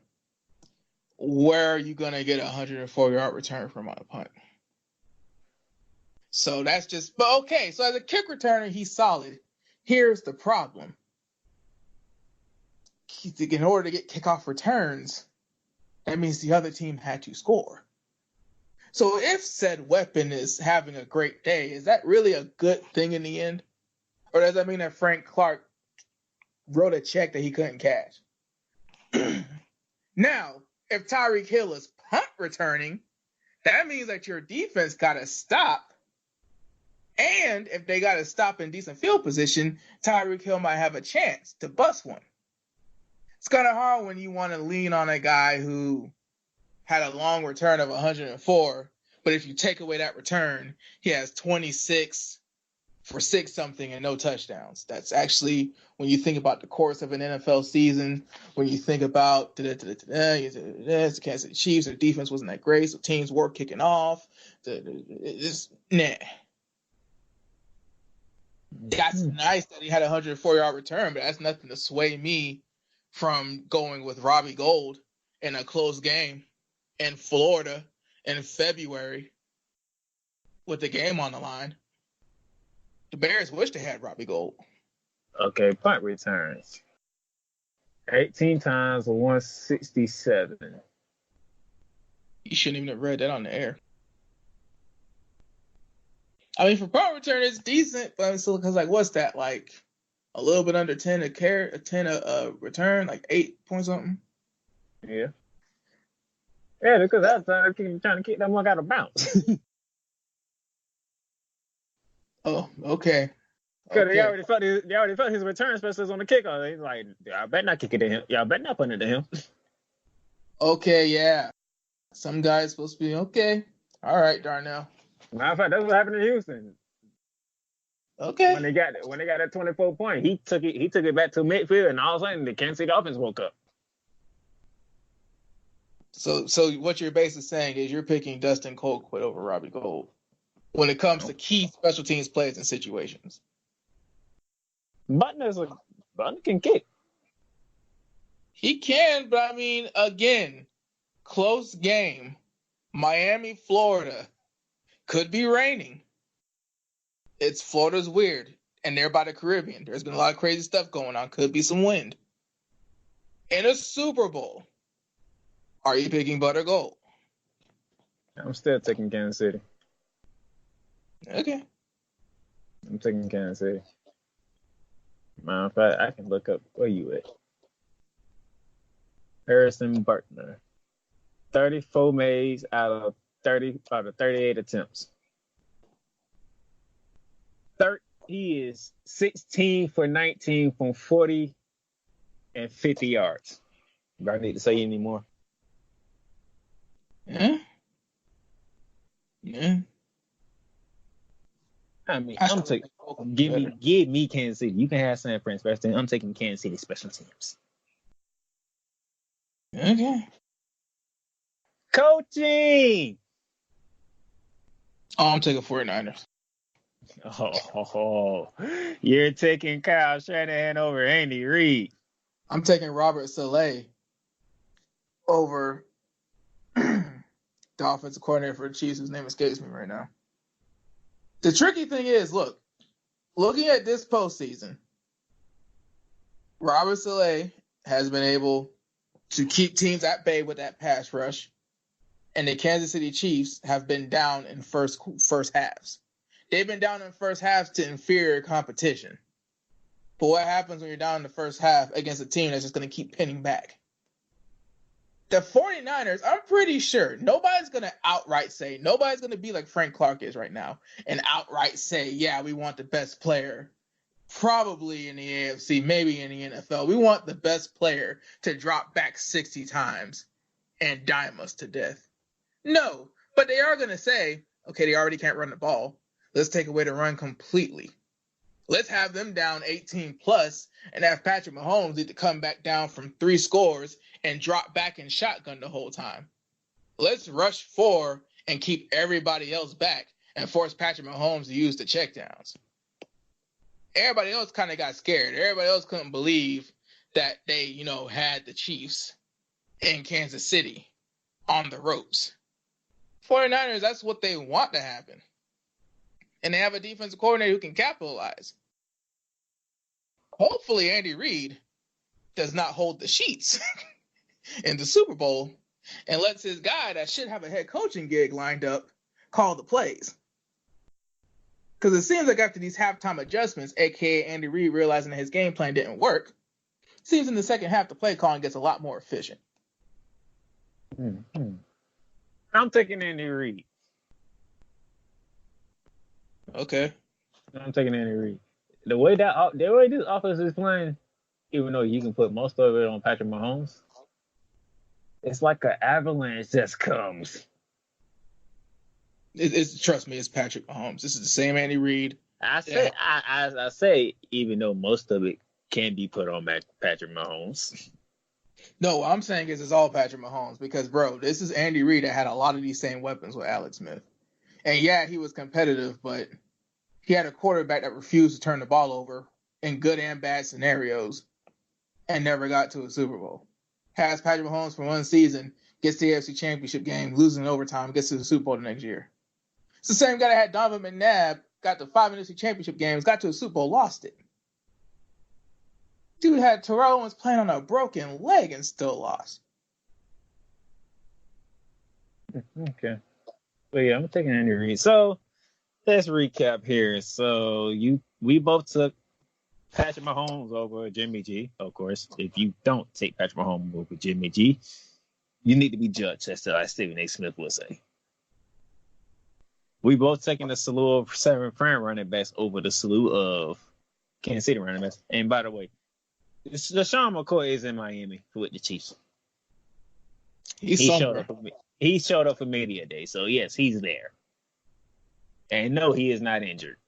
Where are you going to get a 104-yard return from on a punt? So that's just – but okay, so as a kick returner, he's solid. Here's the problem. In order to get kickoff returns, that means the other team had to score. So if said weapon is having a great day, is that really a good thing in the end? Or does that mean that Frank Clark wrote a check that he couldn't cash? Now, if Tyreek Hill is punt returning, that means that your defense got to stop. And if they got to stop in decent field position, Tyreek Hill might have a chance to bust one. It's kind of hard when you want to lean on a guy who had a long return of 104, but if you take away that return, he has 26 for 6-something and no touchdowns. That's actually, when you think about the course of an NFL season, when you think about the Kansas City Chiefs, their defense wasn't that great, so teams were kicking off. That's nice that he had a 104-yard return, but that's nothing to sway me from going with Robbie Gould in a close game in Florida in February with the game on the line. The Bears wish they had Robbie Gould. Okay, punt returns. 18 times 167. You shouldn't even have read that on the air. I mean, for punt return, it's decent, but I'm still, because, like, what's that, like, a little bit under 10 a return, like 8 point something? Yeah. Yeah, because that's trying to kick that one out of bounds. Oh, okay. Because they Okay. already felt his return specialist on the kickoff. He's like, y'all better not kick it to him. Y'all better not put it to him. Okay, yeah. Some guy's supposed to be okay. All right, Darnell. Matter of fact, that's what happened in Houston. Okay. When they got that 24 point, he took it back to midfield, and all of a sudden the Kansas City offense woke up. So what you're basically saying is you're picking Dustin Colquitt over Robbie Gould when it comes to key special teams plays and situations. Button can kick. He can, but I mean, again, close game. Miami, Florida. Could be raining. It's Florida's weird, and they're by the Caribbean. There's been a lot of crazy stuff going on. Could be some wind. In a Super Bowl, are you picking Butter Gold? I'm still taking Kansas City. Okay. I'm taking Kansas City. Matter of fact, I can look up where you at. Harrison Bartner. 34 mays out of 38 attempts. He is 16 for 19 from 40 and 50 yards. Do I need to say any more? Yeah. Yeah. I mean, I'm taking. Give me Kansas City. You can have San Fran special teams. I'm taking Kansas City special teams. Okay. Coaching. Oh, I'm taking 49ers. Oh, you're taking Kyle Shanahan over Andy Reid. I'm taking Robert Saleh over the offensive coordinator for the Chiefs, whose name escapes me right now. The tricky thing is, looking at this postseason, Robert Saleh has been able to keep teams at bay with that pass rush, and the Kansas City Chiefs have been down in first halves. They've been down in first halves to inferior competition. But what happens when you're down in the first half against a team that's just going to keep pinning back? The 49ers, I'm pretty sure nobody's going to be like Frank Clark is right now and outright say, yeah, we want the best player, probably in the AFC, maybe in the NFL. We want the best player to drop back 60 times and dime us to death. No, but they are going to say, okay, they already can't run the ball. Let's take away the run completely. Let's have them down 18 plus and have Patrick Mahomes need to come back down from 3 scores and drop back in shotgun the whole time. Let's rush 4 and keep everybody else back and force Patrick Mahomes to use the checkdowns. Everybody else kind of got scared. Everybody else couldn't believe that they, had the Chiefs in Kansas City on the ropes. 49ers, that's what they want to happen. And they have a defensive coordinator who can capitalize. Hopefully, Andy Reid does not hold the sheets in the Super Bowl and lets his guy that should have a head coaching gig lined up call the plays. Because it seems like after these halftime adjustments, a.k.a. Andy Reid realizing that his game plan didn't work, it seems in the second half the play calling gets a lot more efficient. Mm-hmm. I'm taking Andy Reid. Okay. I'm taking Andy Reid. The way this offense is playing, even though you can put most of it on Patrick Mahomes, it's like an avalanche just comes. Trust me, it's Patrick Mahomes. This is the same Andy Reid. I say, even though most of it can be put on Patrick Mahomes. No, what I'm saying is it's all Patrick Mahomes because, bro, this is Andy Reid that had a lot of these same weapons with Alex Smith. And yeah, he was competitive, but he had a quarterback that refused to turn the ball over in good and bad scenarios and never got to a Super Bowl. Has Patrick Mahomes for one season, gets the AFC Championship game, losing in overtime, gets to the Super Bowl the next year. It's the same guy that had Donovan McNabb, got to 5 NFC Championship games, got to a Super Bowl, lost it. Dude had Terrell Owens playing on a broken leg and still lost. Okay. But yeah, I'm taking Andy Reid. So let's recap here. So we both took Patrick Mahomes over Jimmy G. Of course, if you don't take Patrick Mahomes over Jimmy G, you need to be judged, as Stephen A. Smith would say. We both taking the slew of San Fran running backs over the slew of Kansas City running backs. And by the way, LaShawn McCoy is in Miami with the Chiefs. He's He showed somewhere. up for me. He showed up for media day, so yes, he's there. And no, he is not injured.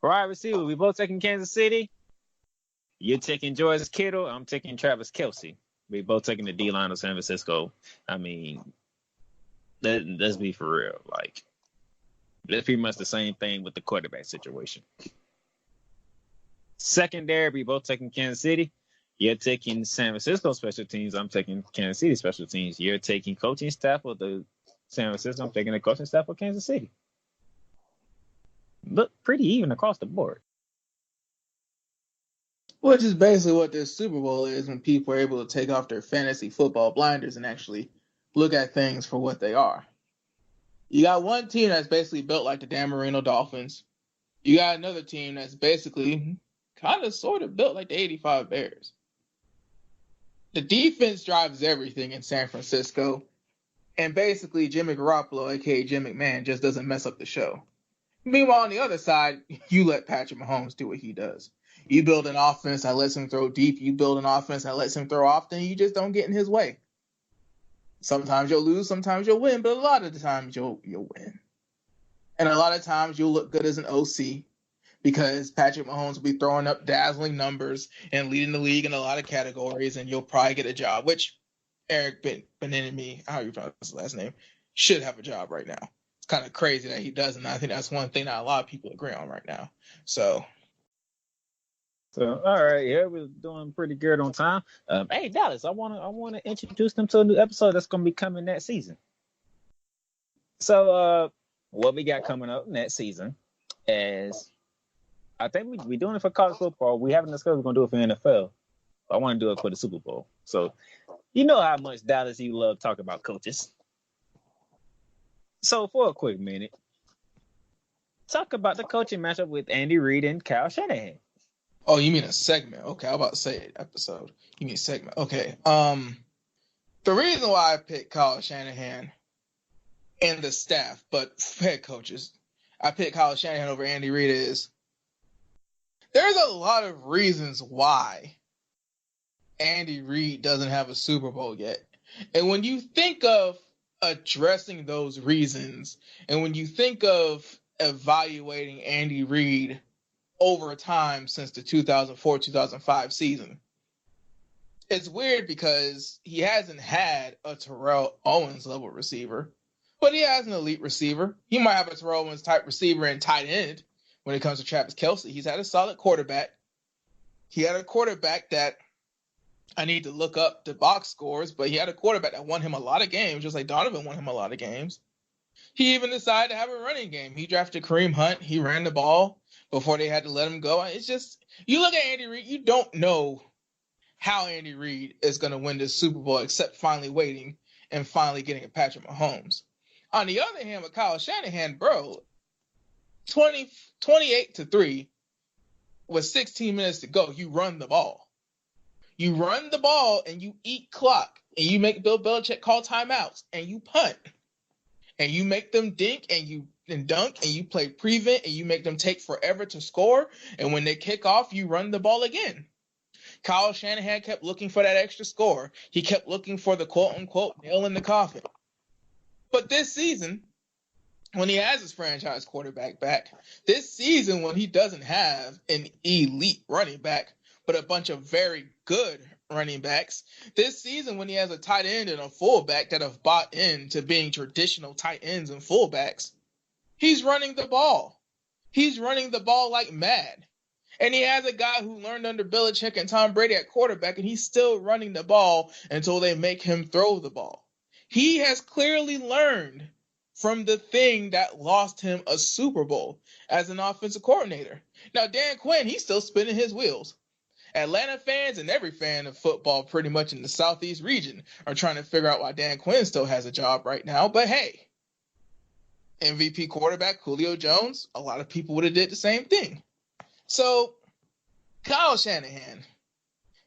Wide receiver, we both taking Kansas City. You're taking George Kittle. I'm taking Travis Kelce. We both taking the D line of San Francisco. I mean, let's be for real. Like, that's pretty much the same thing with the quarterback situation. Secondary, we both taking Kansas City. You're taking San Francisco special teams. I'm taking Kansas City special teams. You're taking coaching staff of the San Francisco. I'm taking the coaching staff of Kansas City. Look pretty even across the board. Which is basically what this Super Bowl is, when people are able to take off their fantasy football blinders and actually look at things for what they are. You got one team that's basically built like the Dan Marino Dolphins. You got another team that's basically kind of sort of built like the 85 Bears. The defense drives everything in San Francisco. And basically Jimmy Garoppolo, a.k.a. Jim McMahon, just doesn't mess up the show. Meanwhile, on the other side, you let Patrick Mahomes do what he does. You build an offense that lets him throw deep. You build an offense that lets him throw often. You just don't get in his way. Sometimes you'll lose, sometimes you'll win, but a lot of the times you'll win. And a lot of times you'll look good as an OC because Patrick Mahomes will be throwing up dazzling numbers and leading the league in a lot of categories, and you'll probably get a job, which Eric Bieniemy, how you pronounce his last name, should have a job right now. It's kind of crazy that he doesn't. I think that's one thing that a lot of people agree on right now. So, all right, yeah, we're doing pretty good on time. Hey, Dallas, I wanna introduce them to a new episode that's gonna be coming next season. So, what we got coming up next season is, I think we're doing it for college football. We haven't discussed we're gonna do it for NFL. I want to do it for the Super Bowl. So, you know how much, Dallas, you love talking about coaches. So, for a quick minute, talk about the coaching matchup with Andy Reid and Kyle Shanahan. oh, you mean a segment? Okay, I was about to say episode. You mean segment? Okay. The reason why I picked Kyle Shanahan and the staff, but head coaches, I picked Kyle Shanahan over Andy Reid is there's a lot of reasons why Andy Reid doesn't have a Super Bowl yet. And when you think of addressing those reasons, and when you think of evaluating Andy Reid over time since the 2004-2005 season, it's weird because he hasn't had a Terrell Owens level receiver, but he has an elite receiver. He might have a Terrell Owens type receiver and tight end when it comes to Travis Kelce. He's had a solid quarterback. He had a quarterback that I need to look up the box scores, but he had a quarterback that won him a lot of games, just like Donovan won him a lot of games. He even decided to have a running game. He drafted Kareem Hunt. He ran the ball before they had to let him go. It's just, you look at Andy Reid, you don't know how Andy Reid is going to win this Super Bowl except finally waiting and finally getting a Patrick Mahomes. On the other hand, with Kyle Shanahan, bro, 28-3 with 16 minutes to go, you run the ball. You run the ball and you eat clock and you make Bill Belichick call timeouts and you punt and you make them dink and dunk and you play prevent and you make them take forever to score. And when they kick off, you run the ball again. Kyle Shanahan kept looking for that extra score. He kept looking for the quote unquote nail in the coffin. But this season, when he has his franchise quarterback back, this season when he doesn't have an elite running back, but a bunch of very good running backs, this season when he has a tight end and a fullback that have bought into being traditional tight ends and fullbacks, he's running the ball. He's running the ball like mad. And he has a guy who learned under Belichick and Tom Brady at quarterback, and he's still running the ball until they make him throw the ball. He has clearly learned from the thing that lost him a Super Bowl as an offensive coordinator. Now, Dan Quinn, he's still spinning his wheels. Atlanta fans and every fan of football pretty much in the Southeast region are trying to figure out why Dan Quinn still has a job right now. But hey, MVP quarterback Julio Jones, a lot of people would have did the same thing. So Kyle Shanahan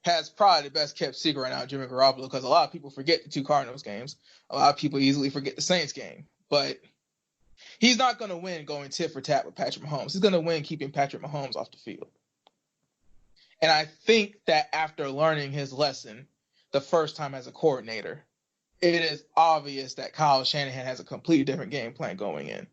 has probably the best kept secret right now, Jimmy Garoppolo, because a lot of people forget the two Cardinals games. A lot of people easily forget the Saints game. But He's not going to win going tit for tat with Patrick Mahomes. He's going to win keeping Patrick Mahomes off the field. And I think that after learning his lesson the first time as a coordinator, it is obvious that Kyle Shanahan has a completely different game plan going in.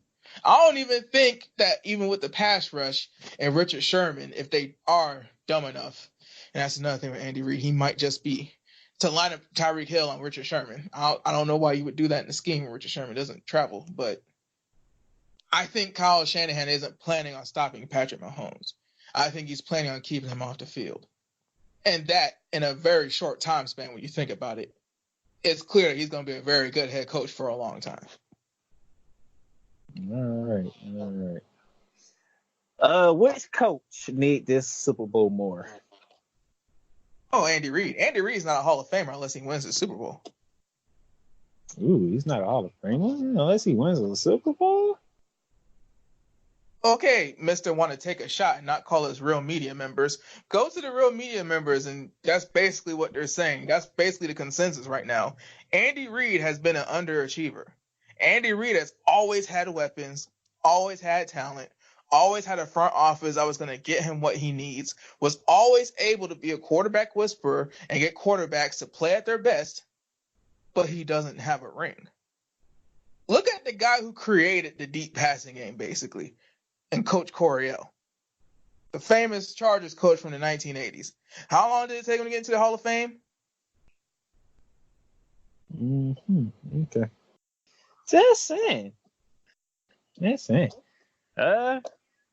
I don't even think that even with the pass rush and Richard Sherman, if they are dumb enough, and that's another thing with Andy Reid, he might just be to line up Tyreek Hill on Richard Sherman. I don't know why you would do that in the scheme when Richard Sherman doesn't travel, but I think Kyle Shanahan isn't planning on stopping Patrick Mahomes. I think he's planning on keeping him off the field. And that in a very short time span when you think about it. It's clear that he's going to be a very good head coach for a long time. All right. Which coach need this Super Bowl more? Oh, Andy Reid. Andy Reid's not a Hall of Famer unless he wins the Super Bowl. Ooh, he's not a Hall of Famer unless he wins the Super Bowl? Okay, Mr. Want to take a shot and not call us real media members. Go to the real media members, and that's basically what they're saying. That's basically the consensus right now. Andy Reid has been an underachiever. Andy Reid has always had weapons, always had talent, always had a front office that was going to get him what he needs, was always able to be a quarterback whisperer and get quarterbacks to play at their best, but he doesn't have a ring. Look at the guy who created the deep passing game, basically. And Coach Coryell, the famous Chargers coach from the 1980s. How long did it take him to get into the Hall of Fame? Okay. Just saying.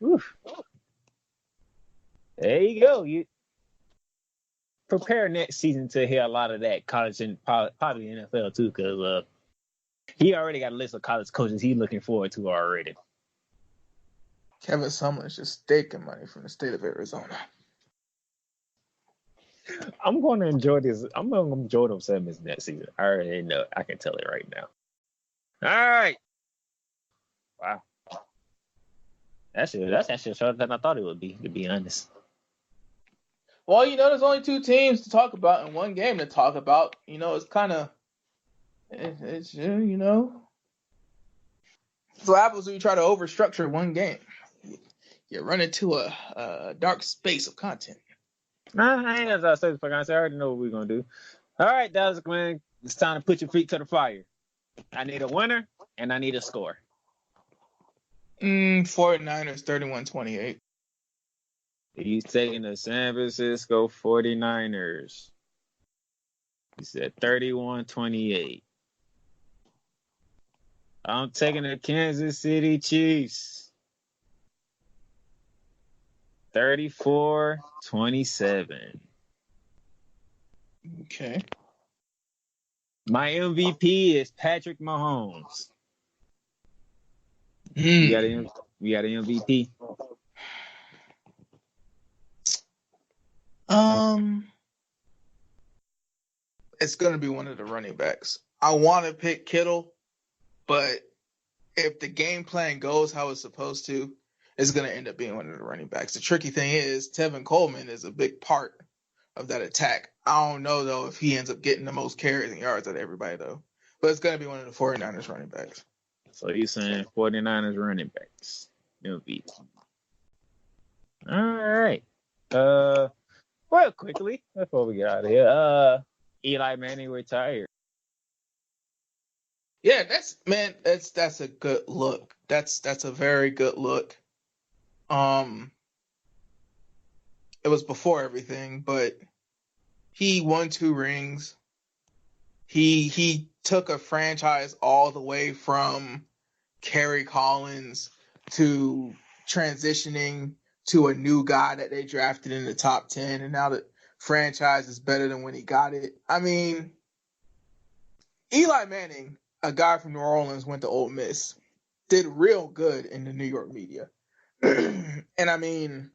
Oof. There you go. You prepare next season to hear a lot of that college and probably NFL too, because he already got a list of college coaches he's looking forward to already. Kevin Sumlin's just taking money from the state of Arizona. I'm going to enjoy this. I'm going to enjoy them segments next season. I already know. I can tell it right now. All right. Wow. That's actually shorter than I thought it would be, to be honest. Well, there's only two teams to talk about and one game to talk about. It's kind of, it's So what happens when you try to overstructure one game? You run into a dark space of content. Nah, I ain't as I said before. I already know what we're going to do. All right, Dallas Glenn, it's time to put your feet to the fire. I need a winner, and I need a score. 49ers 31-28. He's taking the San Francisco 49ers. He said 31-28. I'm taking the Kansas City Chiefs. 34-27. Okay. My MVP is Patrick Mahomes. You got an MVP? It's going to be one of the running backs. I want to pick Kittle, but if the game plan goes how it's supposed to, it's going to end up being one of the running backs. The tricky thing is Tevin Coleman is a big part of that attack. I don't know, though, if he ends up getting the most carries and yards out of everybody, though. But it's going to be one of the 49ers running backs. So you're saying 49ers running backs. MVP. All right. Well, quickly, before we get out of here, Eli Manning retired. Yeah, that's a good look. That's a very good look. It was before everything, but he won 2 rings. He took a franchise all the way from Kerry Collins to transitioning to a new guy that they drafted in the top 10, and now the franchise is better than when he got it. I mean, Eli Manning, a guy from New Orleans, went to Ole Miss, did real good in the New York media. And I mean,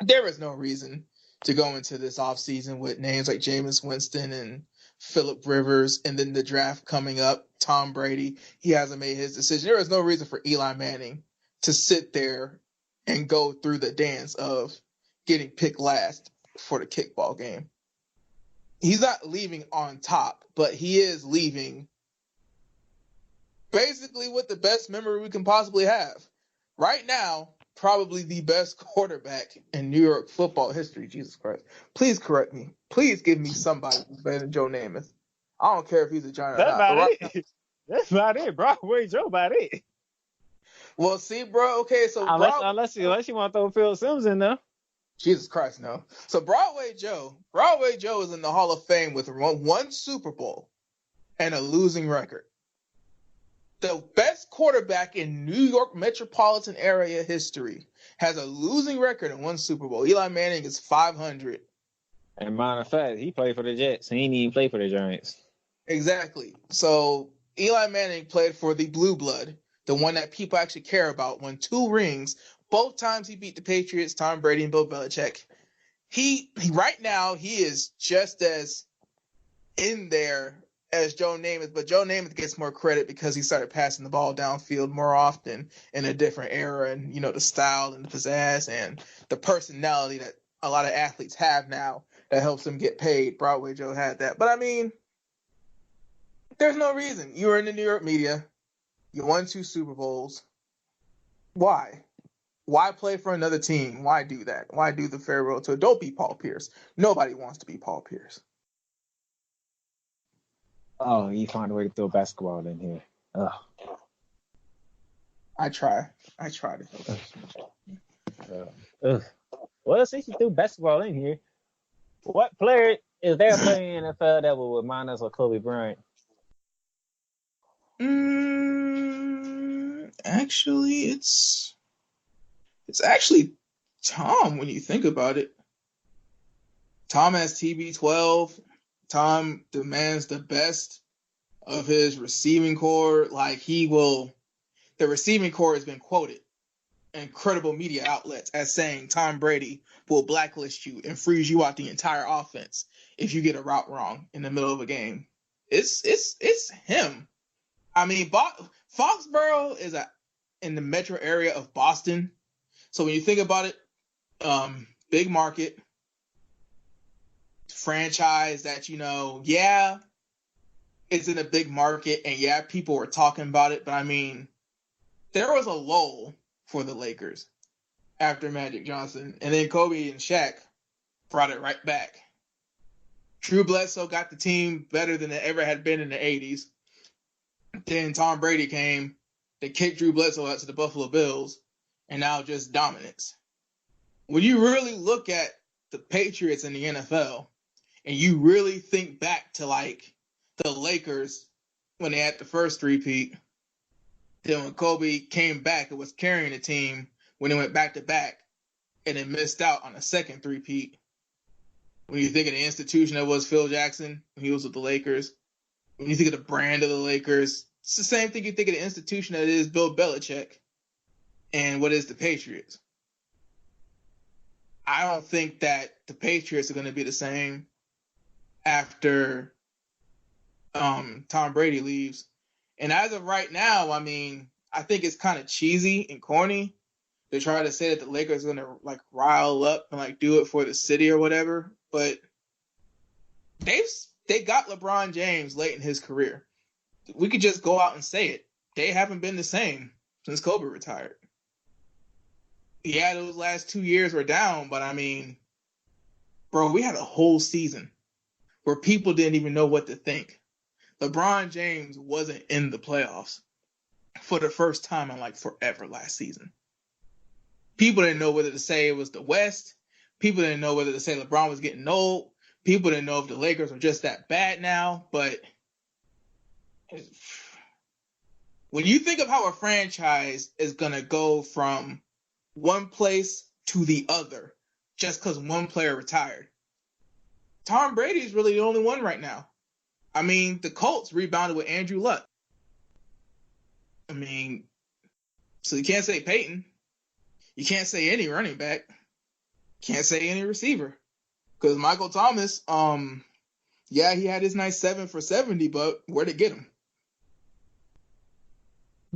there is no reason to go into this offseason with names like Jameis Winston and Phillip Rivers, and then the draft coming up, Tom Brady. He hasn't made his decision. There is no reason for Eli Manning to sit there and go through the dance of getting picked last for the kickball game. He's not leaving on top, but he is leaving basically with the best memory we can possibly have. Right now, probably the best quarterback in New York football history. Jesus Christ. Please correct me. Please give me somebody who's better than Joe Namath. I don't care if he's a Giant or That's not. But about right now, it. That's about it, Broadway Joe. About it. well, see, bro. Okay, so Unless you want to throw Phil Simms in there. Jesus Christ, no. So Broadway Joe is in the Hall of Fame with one Super Bowl and a losing record. The best quarterback in New York metropolitan area history has a losing record and one Super Bowl. Eli Manning is 500. And matter of fact, he played for the Jets. He didn't even play for the Giants. Exactly. So Eli Manning played for the blue blood, the one that people actually care about, won 2 rings. Both times he beat the Patriots, Tom Brady and Bill Belichick. He right now he is just as in there as Joe Namath, but Joe Namath gets more credit because he started passing the ball downfield more often in a different era, and the style and the pizzazz and the personality that a lot of athletes have now that helps them get paid. Broadway Joe had that, but I mean, there's no reason. You were in the New York media, you won 2 Super Bowls. Why? Why play for another team? Why do that? Why do the farewell tour? Don't be Paul Pierce. Nobody wants to be Paul Pierce. Oh, you find a way to throw basketball in here. Ugh. I try to. Well, since you threw basketball in here, what player is there playing in the NFL that will remind us of Kobe Bryant? Actually, it's actually Tom when you think about it. Tom has TB12. Tom demands the best of his receiving core. Like the receiving core has been quoted in credible media outlets as saying Tom Brady will blacklist you and freeze you out the entire offense if you get a route wrong in the middle of a game. It's him. I mean, Foxborough is in the metro area of Boston. So when you think about it, big market, franchise that, it's in a big market and people were talking about it. But I mean, there was a lull for the Lakers after Magic Johnson. And then Kobe and Shaq brought it right back. Drew Bledsoe got the team better than it ever had been in the 80s. Then Tom Brady came. They kicked Drew Bledsoe out to the Buffalo Bills. And now just dominance. When you really look at the Patriots in the NFL and you really think back to like the Lakers when they had the first three-peat, then when Kobe came back and was carrying the team when they went back-to-back and then missed out on a second three-peat. When you think of the institution that was Phil Jackson when he was with the Lakers, when you think of the brand of the Lakers, it's the same thing you think of the institution that is Bill Belichick and what is the Patriots. I don't think that the Patriots are going to be the same after Tom Brady leaves. And as of right now, I mean, I think it's kind of cheesy and corny to try to say that the Lakers are going to like rile up and like do it for the city or whatever. But they got LeBron James late in his career. We could just go out and say it. They haven't been the same since Kobe retired. Yeah, those last 2 years were down, but I mean, bro, we had a whole season where people didn't even know what to think. LeBron James wasn't in the playoffs for the first time in like forever last season. People didn't know whether to say it was the West. People didn't know whether to say LeBron was getting old. People didn't know if the Lakers were just that bad now. But when you think of how a franchise is going to go from one place to the other just because one player retired, Tom Brady is really the only one right now. I mean, the Colts rebounded with Andrew Luck. I mean, so you can't say Peyton. You can't say any running back. Can't say any receiver. Because Michael Thomas, he had his nice 7 for 70, but where'd it get him?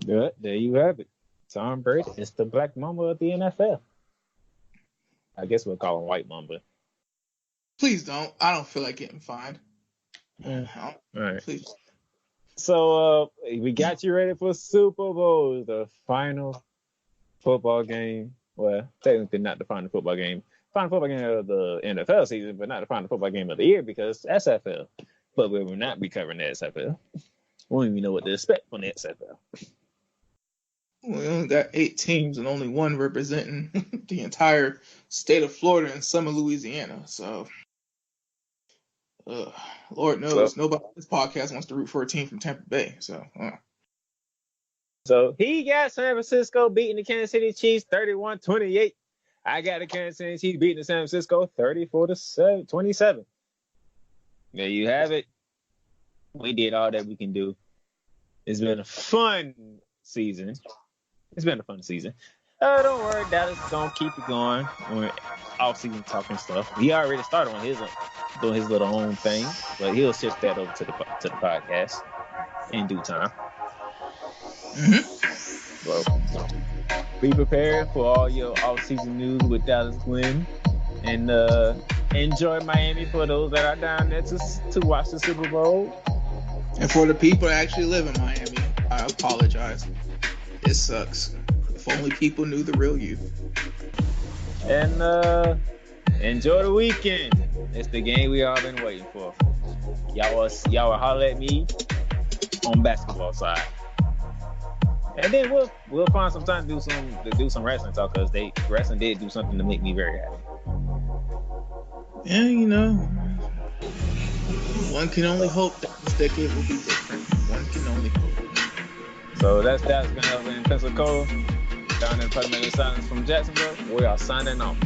Yeah, there you have it. Tom Brady is the black mamba of the NFL. I guess we'll call him white mamba. Please don't. I don't feel like getting fined. Yeah. All right. Please. So we got you ready for Super Bowl, the final football game. Well, technically not the final football game. Final football game of the NFL season, but not the final football game of the year because SFL. But we will not be covering the SFL. We don't even know what to expect from the SFL. We only got 8 teams and only one representing the entire state of Florida and some of Louisiana. So, Lord knows, nobody on this podcast wants to root for a team from Tampa Bay. So he got San Francisco beating the Kansas City Chiefs 31-28. I got the Kansas City Chiefs beating the San Francisco 34-27. There you have it. We did all that we can do. It's been a fun season. Don't worry, Dallas is gonna keep it going. We're off-season talking stuff. He already started on doing his little own thing, but he'll shift that over to the podcast in due time. Well, be prepared for all your off-season news with Dallas Glenn, and enjoy Miami for those that are down there to watch the Super Bowl. And for the people that actually live in Miami, I apologize. It sucks. If only people knew the real you. And enjoy the weekend. It's the game we all been waiting for. Y'all will holler at me on basketball side. And then we'll find some time to do some wrestling talk because wrestling did do something to make me very happy. Yeah, one can only hope that this decade will be different. One can only hope. So that's been up in Pensacola, down in Parliamentary Silence from Jacksonville. We are signing off.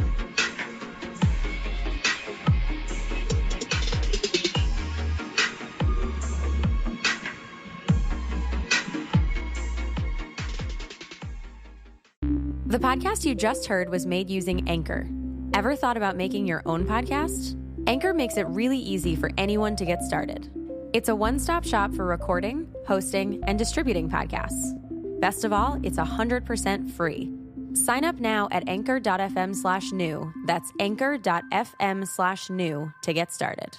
The podcast you just heard was made using Anchor. Ever thought about making your own podcast? Anchor makes it really easy for anyone to get started. It's a one-stop shop for recording, hosting, and distributing podcasts. Best of all, it's 100% free. Sign up now at anchor.fm/new. That's anchor.fm/new to get started.